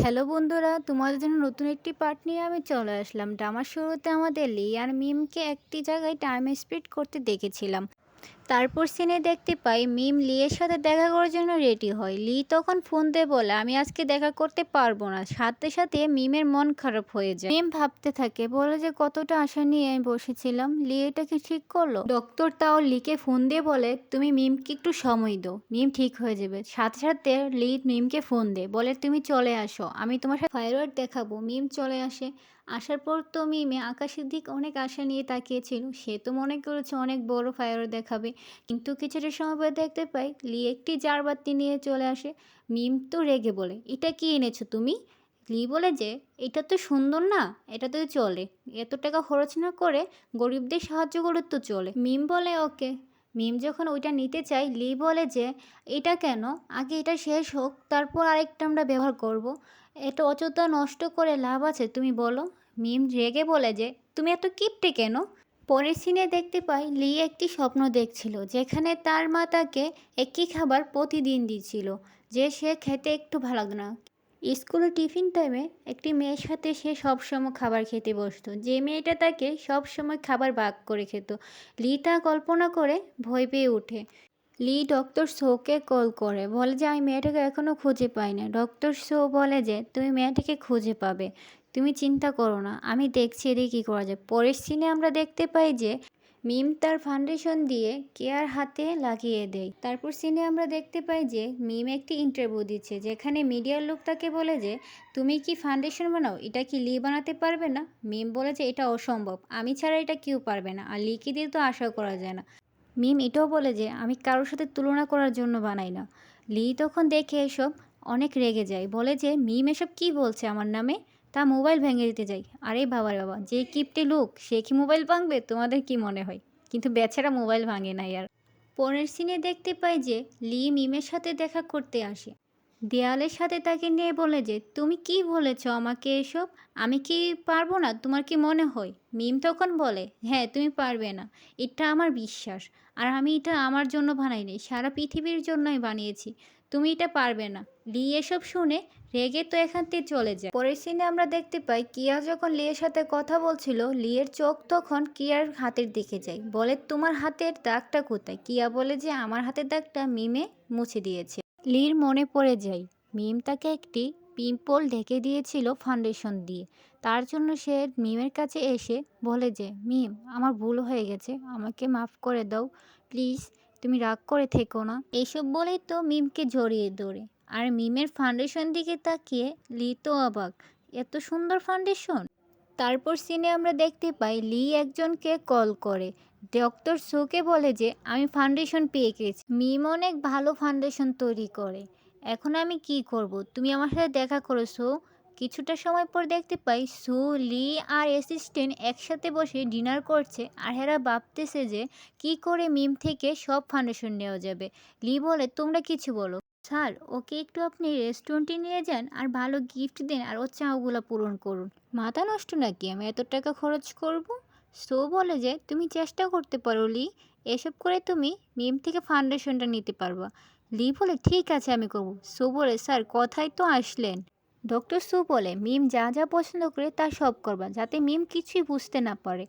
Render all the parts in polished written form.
Hello বন্ধুরা, তোমাদের জন্য নতুন একটি পার্ট নিয়ে আমি চলে আসলাম। ড্রামার শুরুতে আমাদের লি আর মিমকে একটি জায়গায় টাইম স্পেন্ড করতে দেখেছিলাম। তারপর সিনে দেখতে পাই মিম লিয়ের সাথে দেখা করার জন্য রেডি হয়। লি তখন ফোন দিয়ে বলে আমি আজকে দেখা করতে পারবো না। সাথে সাথে মিমের মন খারাপ হয়ে যায়। মিম ভাবতে থাকে, বলে যে কতটা আশা নিয়ে আমি বসেছিলাম, লি এটাকে ঠিক করলো। ডক্টর তাও লিকে ফোন দিয়ে বলে তুমি মিমকে একটু সময় দাও, মিম ঠিক হয়ে যাবে। সাথে সাথে লি মিমকে ফোন দেয়, বলে তুমি চলে আসো, আমি তোমার সাথে ফায়ারওয়ার্ক দেখাবো। মিম চলে আসে। আসার পর তো মিমে আকাশের দিক অনেক আশা নিয়ে তাকিয়েছিল। সে তো মনে করেছে অনেক বড় ফায়ার দেখাবে, কিন্তু কিছুটা সময় পরে দেখতে পাই লি একটি জারবাতি নিয়ে চলে আসে। মিম তো রেগে বলে এটা কি এনেছো তুমি। লি বলে যে এটা তো সুন্দর না, এটা তো চলে, এত টাকা খরচ না করে গরিবদের সাহায্য করে তো চলে। মিম বলে ওকে। মিম যখন ওইটা নিতে চাই, লি বলে যে এটা কেন, আগে এটা শেষ হোক তারপর আরেকটা আমরা ব্যবহার করব। এটা অযথা নষ্ট করে লাভ আছে তুমি বলো। মিম রেগে বলে যে তুমি এত কিপটে কেন। পরের সিনে দেখতে পাই লি একটি স্বপ্ন দেখছিল, যেখানে তার মা তাকে একই খাবার প্রতিদিন দিচ্ছিল, যে সে খেতে একটু ভালো লাগতো না। স্কুলে টিফিন টাইমে একটি মেয়ের সাথে সে সবসময় খাবার খেতে বসতো, যে মেয়েটা তাকে সবসময় খাবার ভাগ করে খেত। লি তা কল্পনা করে ভয় পেয়ে ওঠে। লি ডক্টর সোকে কল করে, বলে যে আমি মেয়েটাকে এখনও খুঁজে পাই না। ডক্টর সো বলে যে তুমি মেয়েটাকে খুঁজে পাবে, তুমি চিন্তা করো না, আমি দেখছি এদিকে কী করা যায়। পরের সিনে আমরা দেখতে পাই যে মিম তার ফাউন্ডেশন দিয়ে কেয়ার হাতে লাগিয়ে দেয়। তারপর সিনে আমরা দেখতে পাই যে মিম একটি ইন্টারভিউ দিচ্ছে, যেখানে মিডিয়ার লোক তাকে বলে যে তুমি কি ফাউন্ডেশন বানাও, এটা কি লি বানাতে পারবে না। মিম বলে যে এটা অসম্ভব, আমি ছাড়া এটা কেউ পারবে না, আর লিকে দিয়ে তো আশা করা যায় না। মিম এটাও বলে যে আমি কারোর সাথে তুলনা করার জন্য বানাই না। লি তখন দেখে এসব অনেক রেগে যায়, বলে যে মিম এসব কী বলছে আমার নামে, তা মোবাইল ভেঙে দিতে যাই। আরে বাবার বাবা, যে কিপটে লোক সে কি মোবাইল ভাঙবে, তোমাদের কি মনে হয়। কিন্তু বেচারা মোবাইল ভাঙে না। আর পরের সিনে দেখতে পাই যে লি মিমের সাথে দেখা করতে আসে। দেয়ালের সাথে তাকে নিয়ে বলে যে তুমি কি বলেছ আমাকে এসব, আমি কি পারবো না, তোমার কি মনে হয়। মিম তখন বলে হ্যাঁ তুমি পারবে না, এটা আমার বিশ্বাস, আর আমি এটা আমার জন্য বানাইনি, সারা পৃথিবীর জন্যই বানিয়েছি, তুমি এটা পারবে না। লি এসব শুনে রেগে তো এখান থেকে চলে যায়। পরের সিনে আমরা দেখতে পাই কিয়া যখন লিয়ের সাথে কথা বলছিল, লিয়ের চোখ তখন কিয়ার হাতের দিকে যায়, বলে তোমার হাতের দাগটা কোথায়। কিয়া বলে যে আমার হাতের দাগটা মিমে মুছে দিয়েছে। লির মনে পড়ে যায় মিম তাকে একটি পিম্পল ঢেকে দিয়েছিল ফাউন্ডেশন দিয়ে। তার জন্য সে মিমের কাছে এসে বলে যে মিম আমার ভুল হয়ে গেছে, আমাকে মাফ করে দাও প্লিজ, তুমি রাগ করে থেকো না। এসব বলেই তো মিমকে জড়িয়ে ধরে। আর মিমের ফাউন্ডেশন দিকে তাকিয়ে লি তো অবাক, এত সুন্দর ফাউন্ডেশন। তারপর সিনে আমরা দেখতে পাই লি একজনকে কল করে। ডক্টর সোকে বলে যে আমি ফাউন্ডেশন পেয়ে গেছি, মিম অনেক ভালো ফাউন্ডেশন তৈরি করে, এখন আমি কি করব, তুমি আমার সাথে দেখা করো সো। কিছুটা সময় পর দেখতে পাই সু, লি আর অ্যাসিস্ট্যান্ট একসাথে বসে ডিনার করছে, আর এরা ভাবতেছে যে কি করে মিম থেকে সব ফাউন্ডেশন নেওয়া যাবে। লি বলে তোমরা কিছু বলো স্যার, ওকে একটু আপনি রেস্টুরেন্টে নিয়ে যান আর ভালো গিফট দিন আর ওর চাওগুলো পূরণ করুন। মাথা নষ্ট নাকি আমি এত টাকা খরচ করব। সো বলে যে তুমি চেষ্টা করতে পারো লি, এসব করে তুমি মিম থেকে ফাউন্ডেশনটা নিতে পারবা। লি বলে ঠিক আছে আমি করব। সো বলে স্যার কথাই তো আসলেন। ডক্টর সু বলে মিম যা যা পছন্দ করে তা সব করবা, যাতে মিম কিছুই বুঝতে না পারে।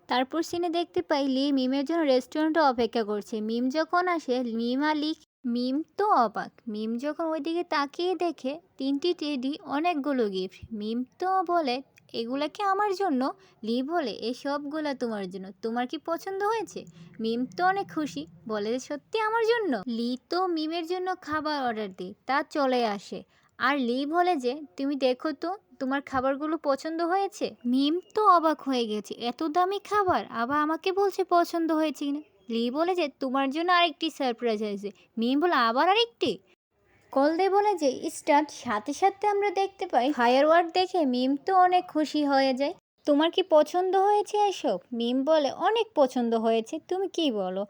তারপর সিনে দেখতে পাই লি মিমের জন্য রেস্টুরেন্টে অপেক্ষা করছে। মিম যখন আসে মিম আর লি, মিম তো অবাক। মিম যখন ওইদিকে তাকিয়ে দেখে তিনটি টেডি, অনেকগুলো গিফট। মিম তো বলে এগুলা কি আমার জন্য। লি বলে এই সবগুলা তোমার জন্য, তোমার কি পছন্দ হয়েছে। মিম তো অনেক খুশি, বলে সত্যি আমার জন্য। লি তো মিমের জন্য খাবার অর্ডার দিই, তা চলে আসে। আর লি বলে যে তুমি দেখো তো তোমার খাবারগুলো পছন্দ হয়েছে। মিম তো অবাক হয়ে গেছে, এত দামি খাবার আবার আমাকে বলছে পছন্দ হয়েছে কিনা। লি বলে যে তোমার জন্য আরেকটি সারপ্রাইজ হয়েছে। মিম বলে আবার আরেকটি। কল দে বলে যে স্টার্ট। সাথে সাথে আমরা দেখতে পাই ফায়ারওয়ার্ক দেখে মিম তো অনেক খুশি হয়ে যায়। তোমার কি পছন্দ হয়েছে এসব। মিম বলে অনেক পছন্দ হয়েছে, তুমি কি বলো।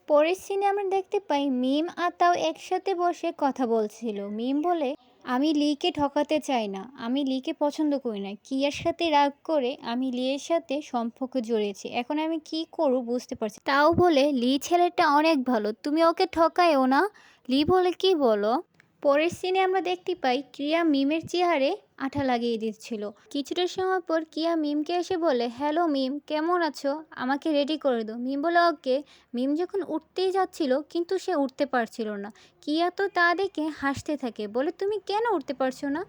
পরের সিনে আমরা দেখতে পাই মিম আর তাও একসাথে বসে কথা বলছিল। মিম বলে আমি লিকে ঠকাতে চাই না, আমি লিকে পছন্দ করি না, কিয়ার সাথে রাগ করে আমি লিয়ের সাথে সম্পর্ক জড়িয়েছি, এখন আমি কি করব বুঝতে পারছি। তাও বলে লি ছেলেটা অনেক ভালো, তুমি ওকে ঠকায়ও না। লি বলে কি বলো। পরের সিনে আমরা দেখতে পাই ক্রিয়া মিমের চেহারে আঠা লাগিয়ে দিচ্ছিল। কিছুটা সময় পর কিয়া মিমকে এসে বলে, হ্যালো মিম, কেমন আছো? আমাকে রেডি করে দাও। মিম বলে ওকে। মিম যখন উঠতেই যাচ্ছিল কিন্তু সে উঠতে পারছিল না। কিয়া তো তা দেখে হাসতে থাকে, বলে তুমি কেন উঠতে পারছো না?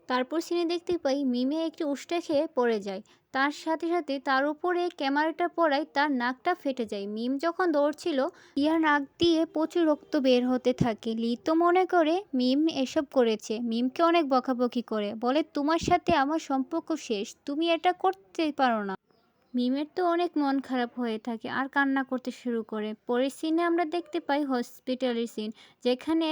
তারপর সিনে দেখতে পাই মিমে একটি উষ্টা খেয়ে পড়ে যায়। তার সাথে সাথে তার উপরে ক্যামেরাটা পড়ায় তার নাকটা ফেটে যায়। মিম যখন দৌড়ছিল, ইয়ার নাক দিয়ে প্রচুর রক্ত বের হতে থাকে। লি তো মনে করে মিম এসব করেছে, মিমকে অনেক বকাবকি করে, বলে তোমার সাথে আমার সম্পর্ক শেষ, তুমি এটা করতে পারো না। মিমের তো অনেক মন খারাপ হয়ে থাকে আর কান্না করতে শুরু করে। পরের সিনে আমরা দেখতে পাই হসপিটালের সিন, যেখানে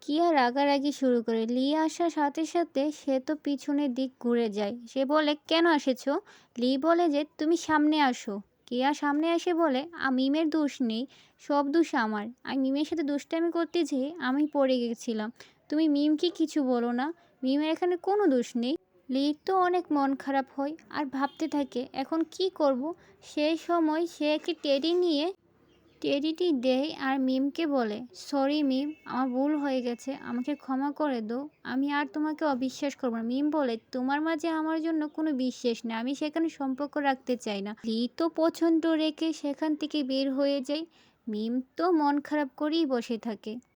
কিয়া রাগারাগি শুরু করে। লি আসার সাথে সাথে সে তো পিছনের দিক ঘুরে যায়। সে বলে, কেন এসেছো? লি বলে যে তুমি সামনে আসো। কিয়া সামনে এসে বলে, মিমের দোষ নেই, সব দোষ আমার। আর মিমের সাথে দুষ্টামি করতে যেয়ে আমি পড়ে গেছিলাম। তুমি মিমকে কিছু বলো না, মিমের এখানে কোনো দোষ নেই। লির তো অনেক মন খারাপ হয় আর ভাবতে থাকে এখন কি করব। সেই সময় সে একটি টেডিটি দেয় আর মিমকে বলে, সরি মিম, আমার ভুল হয়ে গেছে, আমাকে ক্ষমা করে দাও, আমি আর তোমাকে অবিশ্বাস করবো না। মিম বলে, তোমার মাঝে আমার জন্য কোনো বিশ্বাস নেই, আমি সেখানে সম্পর্ক রাখতে চাই না। লি তো পছন্দ রেখে সেখান থেকে বের হয়ে যায়। মিম তো মন খারাপ করেই বসে থাকে।